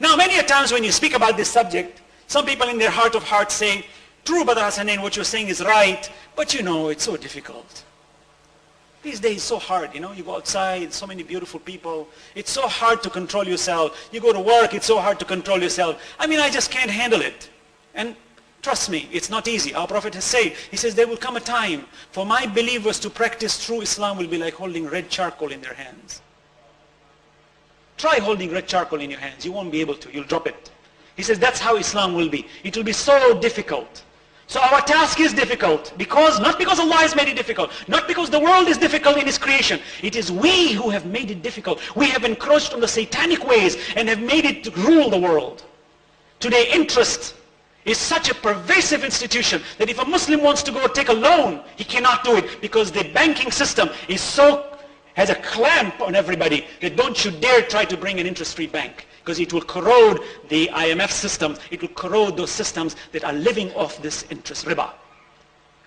Now, many a times when you speak about this subject, some people in their heart of hearts say, true, Brother Hassanin, what you're saying is right, but you know, it's so difficult. These days, it's so hard, you know, you go outside, so many beautiful people. It's so hard to control yourself. You go to work, it's so hard to control yourself. I mean, I just can't handle it. And trust me, it's not easy. Our Prophet has said, he says, there will come a time for my believers to practice true Islam will be like holding red charcoal in their hands. Try holding red charcoal in your hands. You won't be able to. You'll drop it. He says, that's how Islam will be. It will be so difficult. So our task is difficult, not because Allah has made it difficult, not because the world is difficult in His creation. It is we who have made it difficult. We have encroached on the satanic ways and have made it rule the world. Today, interest is such a pervasive institution that if a Muslim wants to go take a loan, he cannot do it because the banking system has a clamp on everybody that don't you dare try to bring an interest-free bank, because it will corrode the IMF system. It will corrode those systems that are living off this interest riba.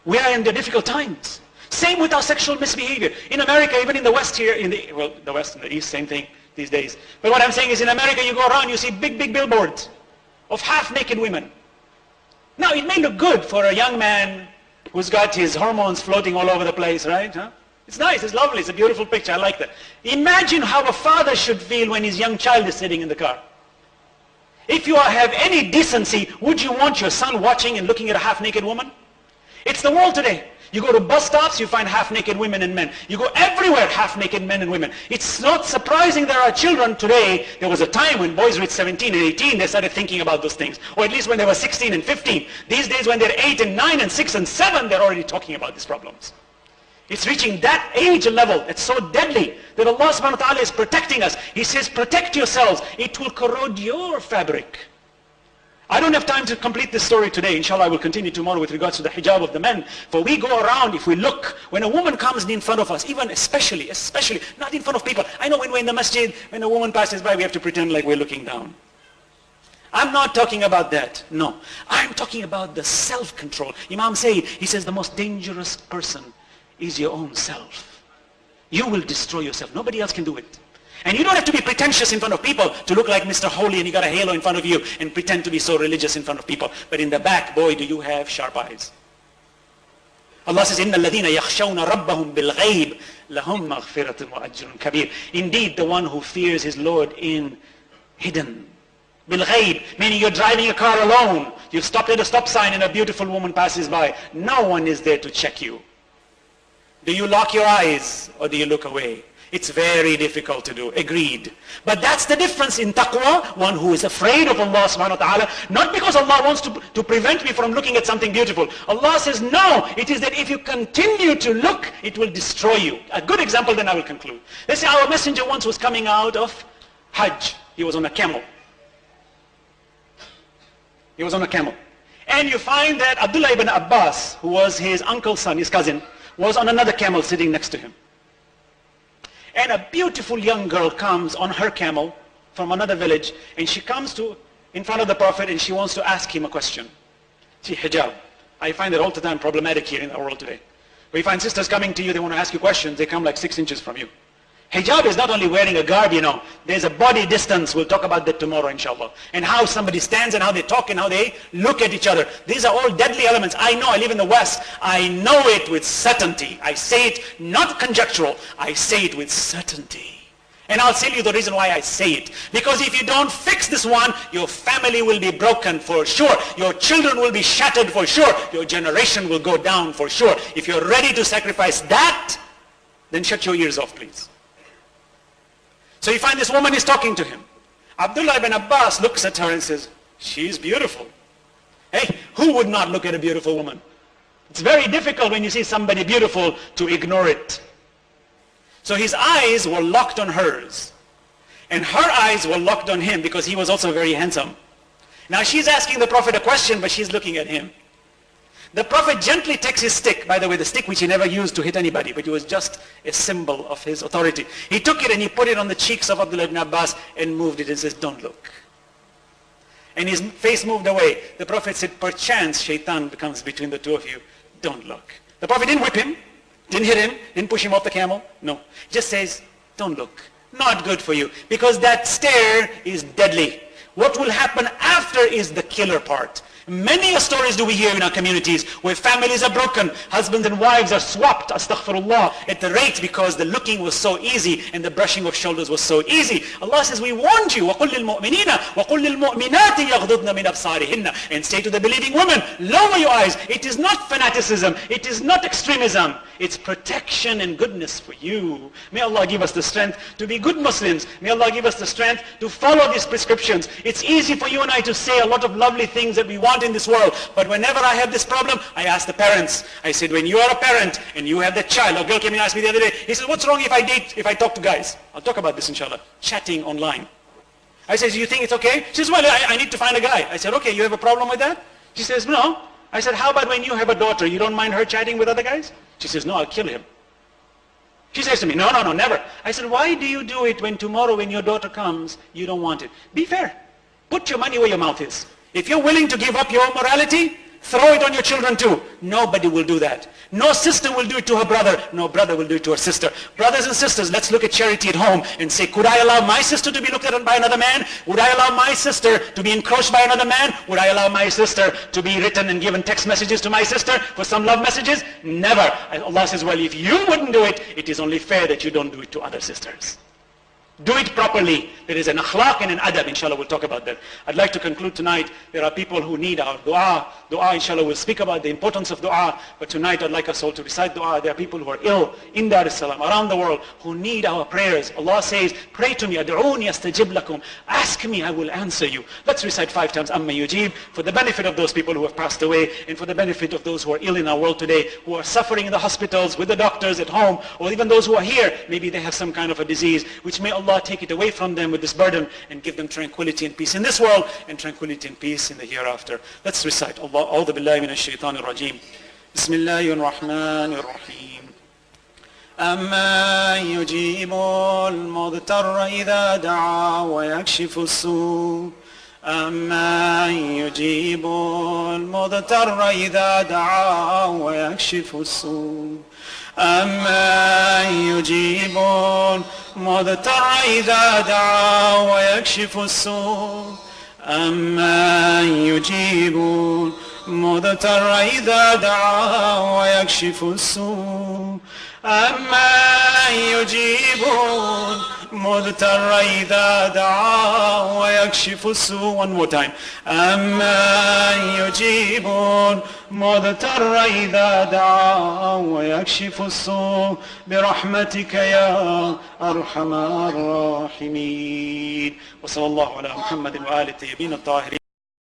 We are in the difficult times. Same with our sexual misbehavior. In America, even in the West here, the West and the East, same thing these days. But what I'm saying is in America, you go around, you see big billboards of half-naked women. Now, it may look good for a young man who's got his hormones floating all over the place, right? Huh? It's nice, it's lovely, it's a beautiful picture, I like that. Imagine how a father should feel when his young child is sitting in the car. If you have any decency, would you want your son watching and looking at a half-naked woman? It's the world today. You go to bus stops, you find half-naked women and men. You go everywhere, half-naked men and women. It's not surprising there are children today. There was a time when boys reached 17 and 18, they started thinking about those things. Or at least when they were 16 and 15. These days when they're 8 and 9 and 6 and 7, they're already talking about these problems. It's reaching that age level. It's so deadly that Allah subhanahu wa ta'ala is protecting us. He says, protect yourselves. It will corrode your fabric. I don't have time to complete this story today. Inshallah, I will continue tomorrow with regards to the hijab of the men. For we go around, if we look, when a woman comes in front of us, even especially, not in front of people. I know when we're in the masjid, when a woman passes by, we have to pretend like we're looking down. I'm not talking about that. No. I'm talking about the self-control. Imam Sayyid, he says the most dangerous person is your own self. You will destroy yourself. Nobody else can do it. And you don't have to be pretentious in front of people to look like Mr. Holy and you got a halo in front of you and pretend to be so religious in front of people. But in the back, boy, do you have sharp eyes. Allah says, إِنَّ الَّذِينَ يَخْشَوْنَ رَبَّهُمْ بِالْغَيْبِ لَهُمْ مَغْفِرَةٌ وَأَجْرٌ كَبِيرٌ. Indeed, the one who fears his Lord in hidden. Bil-ghayb, meaning you're driving a car alone. You've stopped at a stop sign and a beautiful woman passes by. No one is there to check you. Do you lock your eyes or do you look away? It's very difficult to do. Agreed. But that's the difference in taqwa, one who is afraid of Allah subhanahu wa ta'ala, not because Allah wants to prevent me from looking at something beautiful. Allah says, no, it is that if you continue to look, it will destroy you. A good example, then I will conclude. Let's say our messenger once was coming out of Hajj. He was on a camel. He was on a camel. And you find that Abdullah ibn Abbas, who was his uncle's son, his cousin, was on another camel sitting next to him. And a beautiful young girl comes on her camel from another village, and she comes in front of the Prophet and she wants to ask him a question. See, hijab. I find that all the time problematic here in our world today. We find sisters coming to you, they want to ask you questions, they come like 6 inches from you. Hijab is not only wearing a garb, you know. There's a body distance. We'll talk about that tomorrow, inshallah. And how somebody stands and how they talk and how they look at each other. These are all deadly elements. I know, I live in the West. I know it with certainty. I say it not conjectural. I say it with certainty. And I'll tell you the reason why I say it. Because if you don't fix this one, your family will be broken for sure. Your children will be shattered for sure. Your generation will go down for sure. If you're ready to sacrifice that, then shut your ears off, please. So you find this woman is talking to him. Abdullah ibn Abbas looks at her and says, she's beautiful. Hey, who would not look at a beautiful woman? It's very difficult when you see somebody beautiful to ignore it. So his eyes were locked on hers. And her eyes were locked on him because he was also very handsome. Now she's asking the Prophet a question, but she's looking at him. The Prophet gently takes his stick, by the way, the stick which he never used to hit anybody, but it was just a symbol of his authority. He took it and he put it on the cheeks of Abdullah ibn Abbas and moved it and says, don't look. And his face moved away. The Prophet said, perchance shaitan becomes between the two of you. Don't look. The Prophet didn't whip him, didn't hit him, didn't push him off the camel. No. Just says, don't look. Not good for you. Because that stare is deadly. What will happen after is the killer part. Many stories do we hear in our communities where families are broken, husbands and wives are swapped, astaghfirullah, at the rate because the looking was so easy and the brushing of shoulders was so easy. Allah says, we warned you, وَقُلْ لِلْمُؤْمِنِينَ وَقُلْ لِلْمُؤْمِنَاتِ يَغْضُضْنَ مِنْ أَبْصَارِهِنَّ, and say to the believing women, lower your eyes. It is not fanaticism, it is not extremism, it's protection and goodness for you. May Allah give us the strength to be good Muslims. May Allah give us the strength to follow these prescriptions. It's easy for you and I to say a lot of lovely things that we want in this world, but whenever I have this problem, I ask the parents. I said, when you are a parent and you have that child, a girl came and asked me the other day, he said, what's wrong if I talk to guys? I'll talk about this inshallah, chatting online. I said, do you think it's okay? She says, well, I need to find a guy. I said, okay, you have a problem with that? She says, no. I said, how about when you have a daughter, you don't mind her chatting with other guys? She says, no, I'll kill him. She says to me, no, never. I said, why do you do it when tomorrow when your daughter comes, you don't want it? Be fair. Put your money where your mouth is. If you're willing to give up your morality, throw it on your children too. Nobody will do that. No sister will do it to her brother. No brother will do it to her sister. Brothers and sisters, let's look at charity at home and say, could I allow my sister to be looked at by another man? Would I allow my sister to be encroached by another man? Would I allow my sister to be written and given text messages to my sister for some love messages? Never. Allah says, well, if you wouldn't do it, it is only fair that you don't do it to other sisters. Do it properly. There is an akhlaq and an adab. Inshallah, we'll talk about that. I'd like to conclude tonight. There are people who need our dua. Dua, inshallah, we'll speak about the importance of dua. But tonight, I'd like us all to recite dua. There are people who are ill in Dar es Salaam, around the world, who need our prayers. Allah says, pray to me. Ad'uni astajib lakum. Ask me, I will answer you. Let's recite 5 times Amma Yujib for the benefit of those people who have passed away and for the benefit of those who are ill in our world today, who are suffering in the hospitals, with the doctors at home, or even those who are here. Maybe they have some kind of a disease, which may Allah take it away from them with this burden and give them tranquility and peace in this world and tranquility and peace in the hereafter. Let's recite. A'udhu billahi minash shaitanir rajim. Bismillahir rahmanir rahim. أَمَّنْ يُجِيبُ الْمُضْطَرَّ إِذَا دَعَا وَيَكْشِفُ السُّوءَ أَمَّنْ يُجِيبُ الْمُضْطَرَّ إِذَا دَعَا وَيَكْشِفُ السُّوءَ أَمَّنْ يُجِيبُ الْمُضْطَرَّ إِذَا دَعَا وَيَكْشِفُ السُّوءَ أَمَّنْ يُجِيبُ الْمُضْطَرَّ إِذَا دَعَا وَيَكْشِفُ السُّوءَ أَمَّنْ يُجِيبُ الْمُضْطَرَّ إِذَا دَعَا وَيَكْشِفُ السُّوءَ. One more time. أَمَّنْ يُجِيبُ الْمُضْطَرَّ إِذَا دَعَا وَيَكْشِفُ السُّوءَ بِرَحْمَتِكَ يَا أَرْحَمَ الراحمين. وصلى الله على محمد وآل الطيبين الطاهرين.